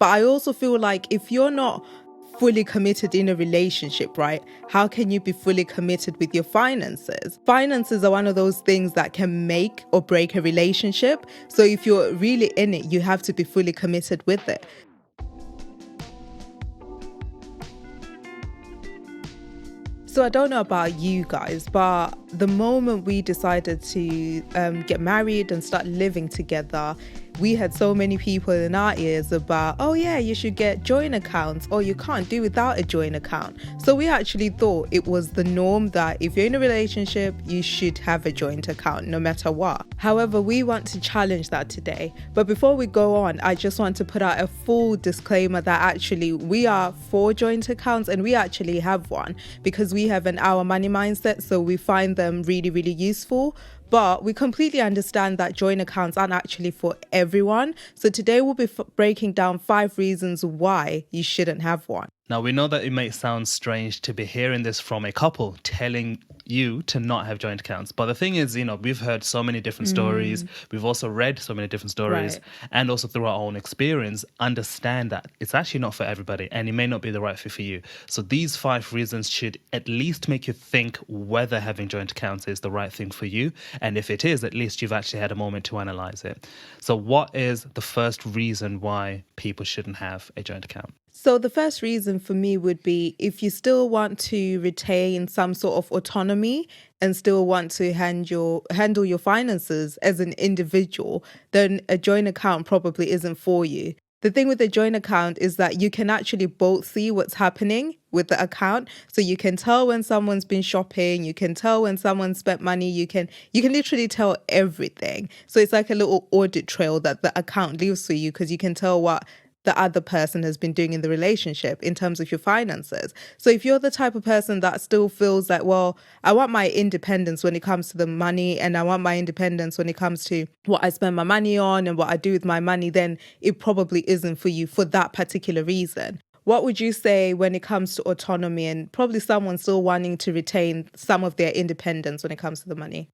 But I also feel like if you're not fully committed in a relationship, right? How can you be fully committed with your finances? Finances are one of those things that can make or break a relationship. So if you're really in it, you have to be fully committed with it. So I don't know about you guys, but the moment we decided to get married and start living together, we had so many people in our ears about, oh yeah, you should get joint accounts, or you can't do without a joint account. So we actually thought it was the norm that if you're in a relationship, you should have a joint account no matter what. However, we want to challenge that today. But before we go on, I just want to put out a full disclaimer that actually we are for joint accounts, and we actually have one because we have an our money mindset. So we find them really, really useful. But we completely understand that joint accounts aren't actually for everyone. So today we'll be breaking down 5 reasons why you shouldn't have one. Now, we know that it may sound strange to be hearing this from a couple telling you to not have joint accounts. But the thing is, we've heard so many different stories. We've also read so many different stories. Right. And also through our own experience, understand that it's actually not for everybody and it may not be the right fit for you. So these 5 reasons should at least make you think whether having joint accounts is the right thing for you. And if it is, at least you've actually had a moment to analyze it. So what is the first reason why people shouldn't have a joint account? So the first reason for me would be if you still want to retain some sort of autonomy and still want to handle your finances as an individual, then a joint account probably isn't for you. The thing with a joint account is that you can actually both see what's happening with the account. So you can tell when someone's been shopping, you can tell when someone spent money, you can literally tell everything. So it's like a little audit trail that the account leaves for you, because you can tell what the other person has been doing in the relationship in terms of your finances. So if you're the type of person that still feels like, well, I want my independence when it comes to the money, and I want my independence when it comes to what I spend my money on and what I do with my money, then it probably isn't for you for that particular reason. What would you say when it comes to autonomy and probably someone still wanting to retain some of their independence when it comes to the money?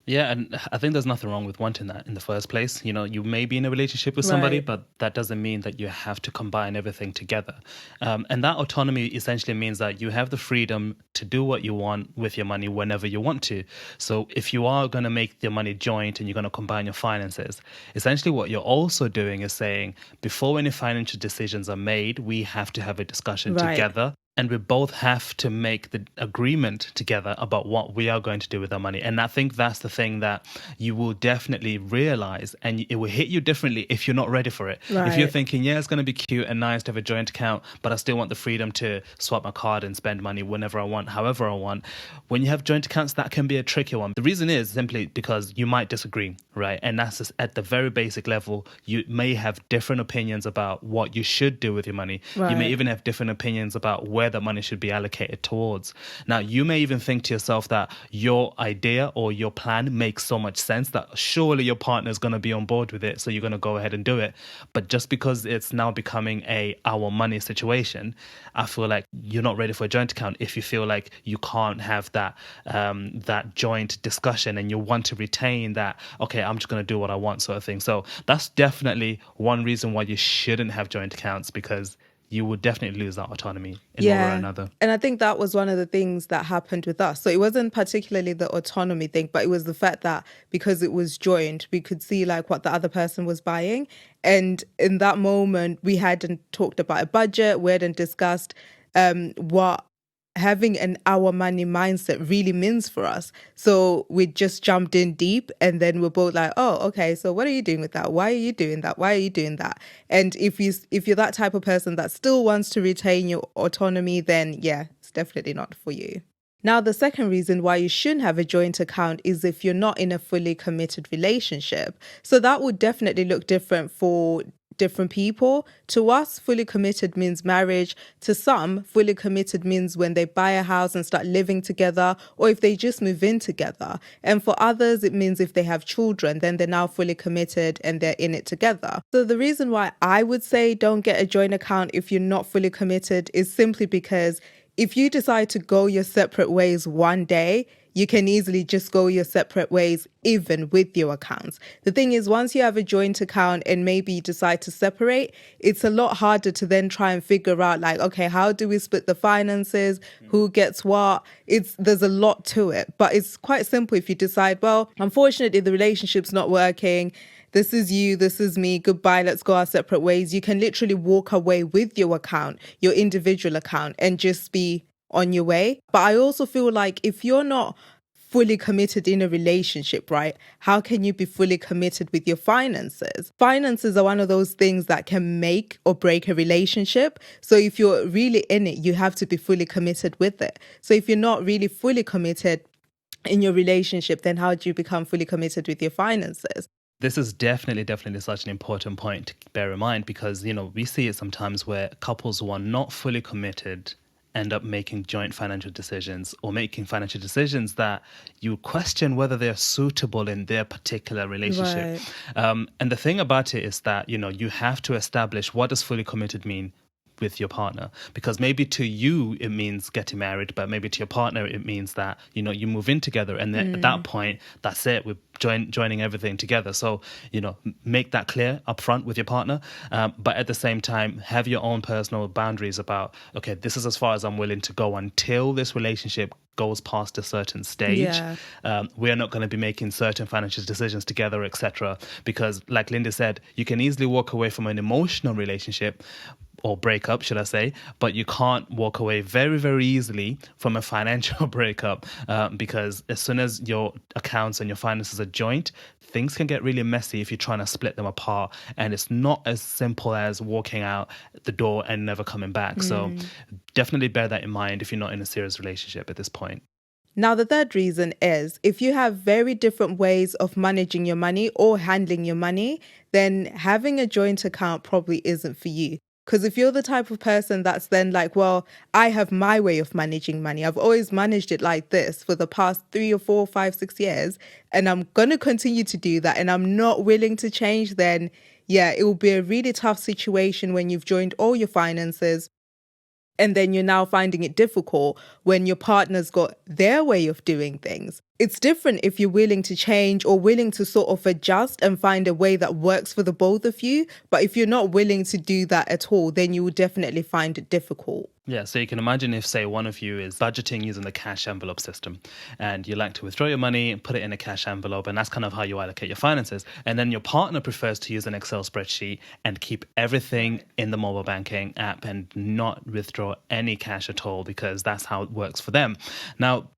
Yeah, and I think there's nothing wrong with wanting that in the first place. You may be in a relationship with somebody, Right. but that doesn't mean that you have to combine everything together. And that autonomy essentially means that you have the freedom to do what you want with your money whenever you want to. So if you are going to make your money joint and you're going to combine your finances, essentially what you're also doing is saying, before any financial decisions are made, we have to have a discussion Right. together. And we both have to make the agreement together about what we are going to do with our money. And I think that's the thing that you will definitely realize, and it will hit you differently if you're not ready for it. Right. If you're thinking, yeah, it's going to be cute and nice to have a joint account, but I still want the freedom to swap my card and spend money whenever I want, however I want. When you have joint accounts, that can be a tricky one. The reason is simply because you might disagree, right? And that's just at the very basic level. You may have different opinions about what you should do with your money. Right. You may even have different opinions about where the money should be allocated towards. Now, you may even think to yourself that your idea or your plan makes so much sense that surely your partner is going to be on board with it, so you're going to go ahead and do it. But just because it's now becoming our money situation, I feel like you're not ready for a joint account if you feel like you can't have that joint discussion and you want to retain that, okay, I'm just going to do what I want sort of thing. So that's definitely one reason why you shouldn't have joint accounts, because you would definitely lose that autonomy in one way or another. And I think that was one of the things that happened with us. So it wasn't particularly the autonomy thing, but it was the fact that because it was joint, we could see like what the other person was buying. And in that moment, we hadn't talked about a budget. We hadn't discussed what having an our money mindset really means for us. So we just jumped in deep, and then we're both like, oh, okay, so what are you doing with that? Why are you doing that? Why are you doing that? And if you're that type of person that still wants to retain your autonomy, then yeah, it's definitely not for you. Now, the second reason why you shouldn't have a joint account is if you're not in a fully committed relationship. So that would definitely look different for different people. To us, fully committed means marriage. To some, fully committed means when they buy a house and start living together, or if they just move in together. And for others, it means if they have children, then they're now fully committed and they're in it together. So the reason why I would say don't get a joint account if you're not fully committed is simply because if you decide to go your separate ways one day, you can easily just go your separate ways, even with your accounts. The thing is, once you have a joint account and maybe you decide to separate, it's a lot harder to then try and figure out, like, okay, how do we split the finances? Who gets what? There's a lot to it, but it's quite simple if you decide, well, unfortunately, the relationship's not working. This is you, this is me, goodbye, let's go our separate ways. You can literally walk away with your account, your individual account, and just be on your way. But I also feel like if you're not fully committed in a relationship, right, how can you be fully committed with your finances? Finances are one of those things that can make or break a relationship. So if you're really in it, you have to be fully committed with it. So if you're not really fully committed in your relationship, then how do you become fully committed with your finances? This is definitely such an important point to bear in mind because, we see it sometimes where couples who are not fully committed end up making joint financial decisions or making financial decisions that you question whether they're suitable in their particular relationship. Right. And the thing about it is that, you have to establish what does fully committed mean with your partner, because maybe to you it means getting married, but maybe to your partner it means that you move in together, and then at that point that's it, we're joining everything together. So make that clear up front with your partner, but at the same time have your own personal boundaries about, okay, this is as far as I'm willing to go until this relationship goes past a certain stage. Yeah. We're not going to be making certain financial decisions together, etc. Because like Linda said, you can easily walk away from an emotional relationship or breakup, should I say, but you can't walk away very, very easily from a financial breakup, because as soon as your accounts and your finances are joint, things can get really messy if you're trying to split them apart, and it's not as simple as walking out the door and never coming back. So definitely bear that in mind if you're not in a serious relationship at this point. Now, the third reason is if you have very different ways of managing your money or handling your money, then having a joint account probably isn't for you. Because if you're the type of person that's then like, well, I have my way of managing money. I've always managed it like this for the past 3 or 4, 5, 6 years, and I'm going to continue to do that, and I'm not willing to change, then yeah, it will be a really tough situation when you've joined all your finances. And then you're now finding it difficult when your partner's got their way of doing things. It's different if you're willing to change or willing to sort of adjust and find a way that works for the both of you. But if you're not willing to do that at all, then you will definitely find it difficult. Yeah, so you can imagine if, say, one of you is budgeting using the cash envelope system, and you like to withdraw your money and put it in a cash envelope, and that's kind of how you allocate your finances. And then your partner prefers to use an Excel spreadsheet and keep everything in the mobile banking app and not withdraw any cash at all, because that's how it works for them. Now,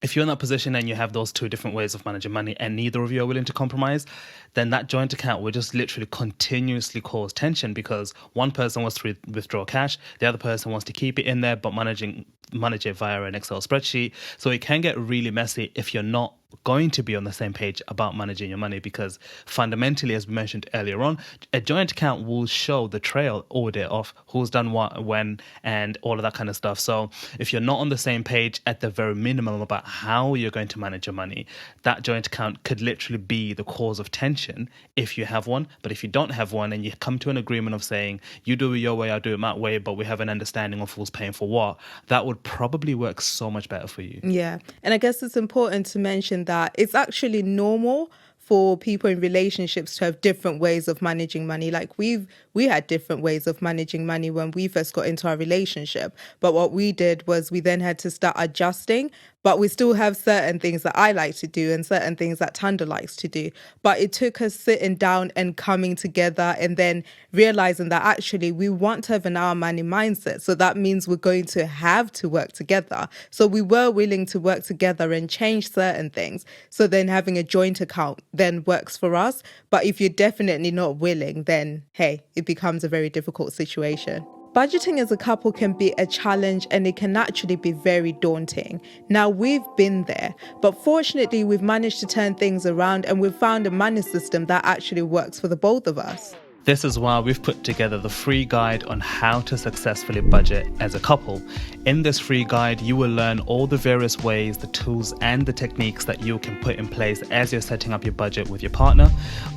if you're in that position and you have those two different ways of managing money and neither of you are willing to compromise, then that joint account will just literally continuously cause tension, because one person wants to withdraw cash, the other person wants to keep it in there but manage it via an Excel spreadsheet. So it can get really messy if you're not going to be on the same page about managing your money, because fundamentally, as we mentioned earlier on, a joint account will show the trail audit of who's done what, when, and all of that kind of stuff. So if you're not on the same page at the very minimum about how you're going to manage your money, that joint account could literally be the cause of tension if you have one. But if you don't have one and you come to an agreement of saying, you do it your way, I'll do it my way, but we have an understanding of who's paying for what, that would probably work so much better for you. Yeah. And I guess it's important to mention that it's actually normal for people in relationships to have different ways of managing money. Like we had different ways of managing money when we first got into our relationship. But what we did was we then had to start adjusting. But we still have certain things that I like to do and certain things that Tanda likes to do. But it took us sitting down and coming together and then realizing that actually we want to have an our money mindset. So that means we're going to have to work together. So we were willing to work together and change certain things. So then having a joint account then works for us. But if you're definitely not willing, then hey, it becomes a very difficult situation. Budgeting as a couple can be a challenge, and it can actually be very daunting. Now, we've been there, but fortunately, we've managed to turn things around and we've found a money system that actually works for the both of us. This is why we've put together the free guide on how to successfully budget as a couple. In this free guide, you will learn all the various ways, the tools and the techniques that you can put in place as you're setting up your budget with your partner.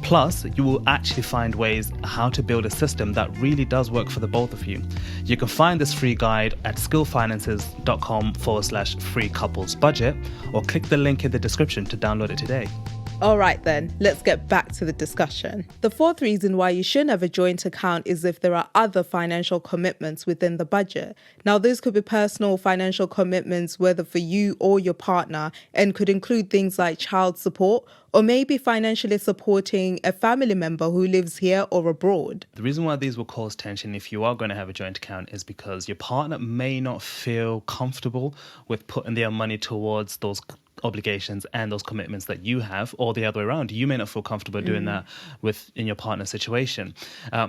Plus, you will actually find ways how to build a system that really does work for the both of you. You can find this free guide at skillfinances.com/free couples budget, or click the link in the description to download it today. All right then, let's get back to the discussion. The fourth reason why you shouldn't have a joint account is if there are other financial commitments within the budget. Now, these could be personal financial commitments, whether for you or your partner, and could include things like child support, or maybe financially supporting a family member who lives here or abroad. The reason why these will cause tension if you are going to have a joint account is because your partner may not feel comfortable with putting their money towards those obligations and those commitments that you have, or the other way around. You may not feel comfortable doing that in your partner's situation,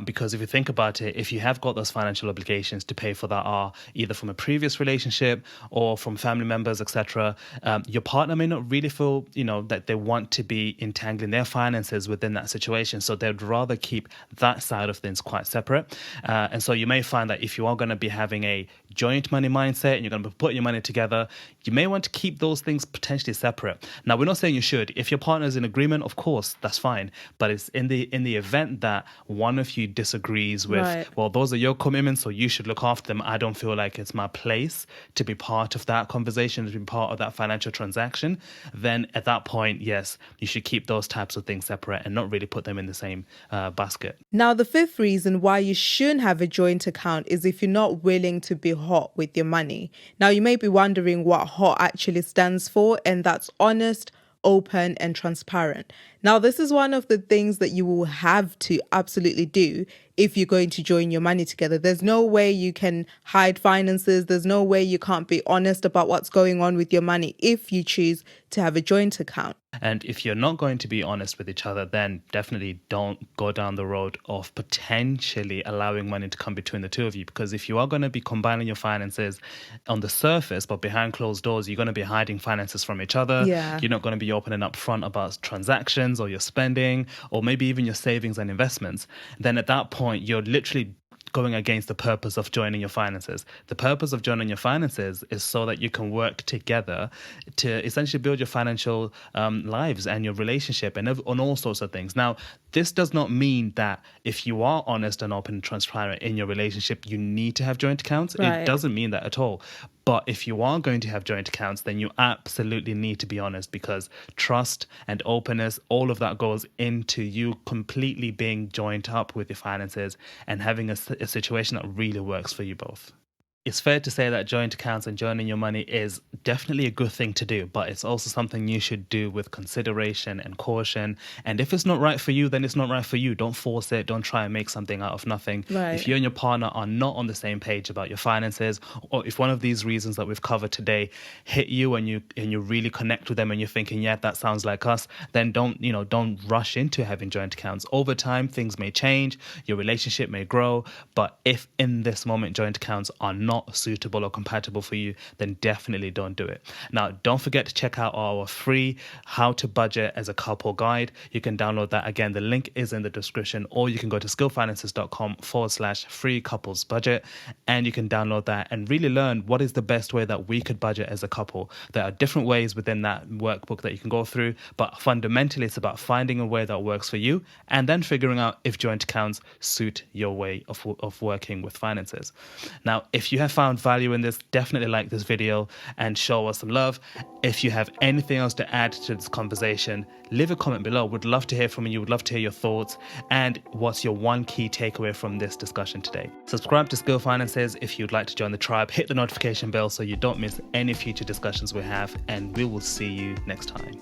because if you think about it, if you have got those financial obligations to pay for that are either from a previous relationship or from family members, etc., your partner may not really feel that they want to be entangling their finances within that situation, so they'd rather keep that side of things quite separate. And so you may find that if you are going to be having a joint money mindset and you're going to be putting your money together, you may want to keep those things potentially separate. Now, we're not saying you should. If your partner is in agreement, of course, that's fine. But it's in the event that one of you disagrees with, Right. well, those are your commitments, so you should look after them. I don't feel like it's my place to be part of that conversation, to be part of that financial transaction. Then at that point, yes, you should keep those types of things separate and not really put them in the same basket. Now, the fifth reason why you shouldn't have a joint account is if you're not willing to be hot with your money. Now, you may be wondering what hot actually stands for, and that's honest, open, and transparent. Now, this is one of the things that you will have to absolutely do if you're going to join your money together. There's no way you can hide finances. There's no way you can't be honest about what's going on with your money if you choose to have a joint account. And if you're not going to be honest with each other, then definitely don't go down the road of potentially allowing money to come between the two of you. Because if you are going to be combining your finances on the surface, but behind closed doors, you're going to be hiding finances from each other. Yeah. You're not going to be opening up front about transactions or your spending, or maybe even your savings and investments. Then at that point, you're literally going against the purpose of joining your finances. The purpose of joining your finances is so that you can work together to essentially build your financial lives and your relationship and on all sorts of things. Now, this does not mean that if you are honest and open and transparent in your relationship, you need to have joint accounts. Right. It doesn't mean that at all. But if you are going to have joint accounts, then you absolutely need to be honest, because trust and openness, all of that goes into you completely being joined up with your finances and having a situation that really works for you both. It's fair to say that joint accounts and joining your money is definitely a good thing to do, but it's also something you should do with consideration and caution. And if it's not right for you, then it's not right for you. Don't force it. Don't try and make something out of nothing. Right. If you and your partner are not on the same page about your finances, or if one of these reasons that we've covered today hit you and you really connect with them and you're thinking, yeah, that sounds like us, then don't rush into having joint accounts. Over time, things may change, your relationship may grow, but if in this moment joint accounts are not suitable or compatible for you, then definitely don't do it. Now, don't forget to check out our free How to Budget as a Couple guide. You can download that. Again, the link is in the description, or you can go to skillfinances.com/free couples budget, and you can download that and really learn what is the best way that we could budget as a couple. There are different ways within that workbook that you can go through, but fundamentally it's about finding a way that works for you and then figuring out if joint accounts suit your way of working with finances. Now, if you have found value in this, definitely like this video and show us some love. If you have anything else to add to this conversation, leave a comment below. We'd love to hear from you. We'd love to hear your thoughts and what's your one key takeaway from this discussion today. Subscribe to Skill Finances if you'd like to join the tribe. Hit the notification bell so you don't miss any future discussions we have, and we will see you next time.